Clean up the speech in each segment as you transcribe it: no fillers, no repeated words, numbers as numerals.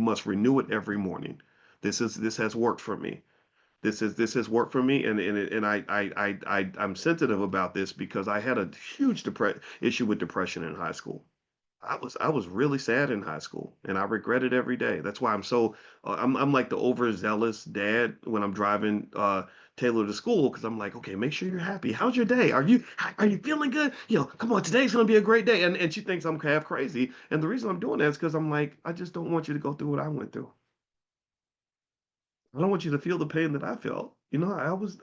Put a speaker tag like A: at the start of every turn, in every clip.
A: must renew it every morning. This has worked for me. This has worked for me, and I'm sensitive about this because I had a huge issue with depression in high school. I was really sad in high school, and I regret it every day. That's why I'm like the overzealous dad when I'm driving Taylor to school, because I'm like, okay, make sure you're happy. How's your day? Are you feeling good? You know, come on, today's gonna be a great day. And she thinks I'm half crazy, and the reason I'm doing that is because I'm like, I just don't want you to go through what I went through. I don't want you to feel the pain that I felt. You know, I was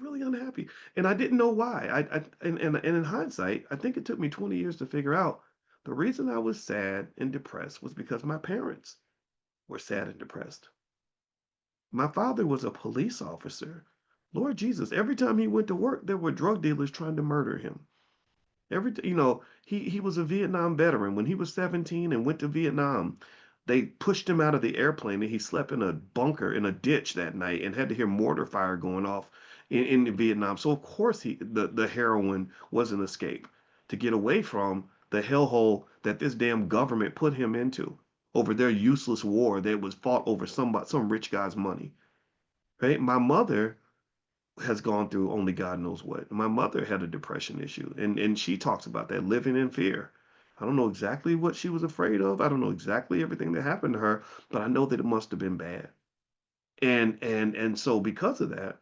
A: really unhappy, and I didn't know why. And in hindsight, I think it took me 20 years to figure out the reason I was sad and depressed was because my parents were sad and depressed. My father was a police officer. Lord Jesus, every time he went to work, there were drug dealers trying to murder him. He was a Vietnam veteran. When he was 17 and went to Vietnam, they pushed him out of the airplane and he slept in a bunker in a ditch that night and had to hear mortar fire going off in Vietnam. So of course the heroin was an escape to get away from the hellhole that this damn government put him into over their useless war that was fought over some rich guy's money. Right? My mother has gone through only God knows what. My mother had a depression issue, and she talks about that living in fear. I don't know exactly what she was afraid of. I don't know exactly everything that happened to her, but I know that it must have been bad. And so because of that,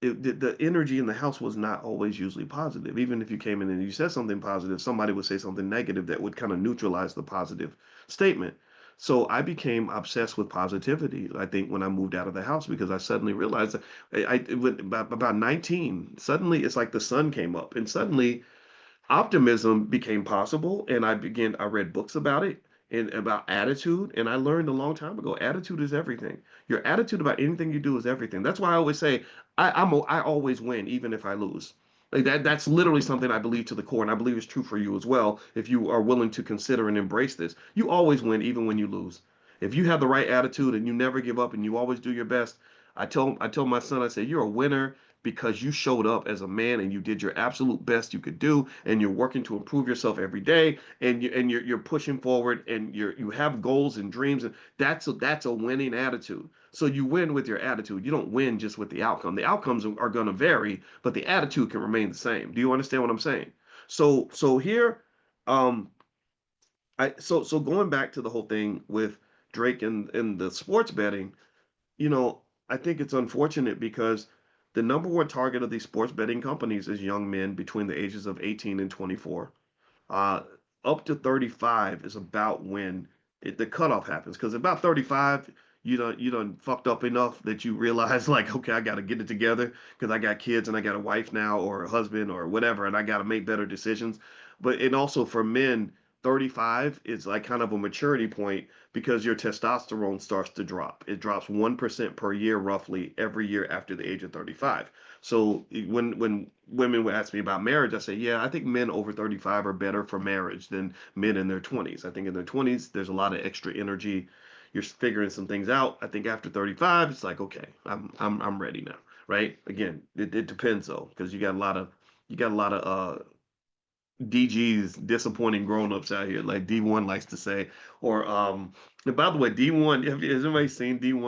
A: the energy in the house was not always usually positive. Even if you came in and you said something positive, somebody would say something negative that would kind of neutralize the positive statement. So I became obsessed with positivity, I think, when I moved out of the house because I suddenly realized that about 19, suddenly it's like the sun came up and suddenly optimism became possible, and I read books about it and about attitude, and I learned a long time ago attitude is everything. Your attitude about anything you do is everything. That's why I always say I always win even if I lose. Like that's literally something I believe to the core, and I believe it's true for you as well if you are willing to consider and embrace this. You always win even when you lose. If you have the right attitude and you never give up and you always do your best, I tell my son, I say you're a winner because you showed up as a man and you did your absolute best you could do, and you're working to improve yourself every day, and you're pushing forward, and you have goals and dreams, and that's a winning attitude. So you win with your attitude. You don't win just with the outcome. The outcomes are going to vary, but the attitude can remain the same. Do you understand what I'm saying? So here, um, so going back to the whole thing with Drake and the sports betting, you know, I think it's unfortunate because the number one target of these sports betting companies is young men between the ages of 18 and 24. Uh, Up to 35 is about when the cutoff happens. Because about 35, you done fucked up enough that you realize like, okay, I got to get it together because I got kids and I got a wife now or a husband or whatever, and I got to make better decisions. But and also for men, 35 is like kind of a maturity point because your testosterone starts to drop. It drops 1% per year roughly every year after the age of 35. So when women would ask me about marriage, I say, yeah, I think men over 35 are better for marriage than men in their 20s. I think in their 20s, there's a lot of extra energy. You're figuring some things out. I think after 35, it's like, okay, I'm ready now, right? Again, it depends though, because you got a lot of DGs, disappointing grown-ups out here, like D1 likes to say. Or and by the way, D1, has anybody seen D1?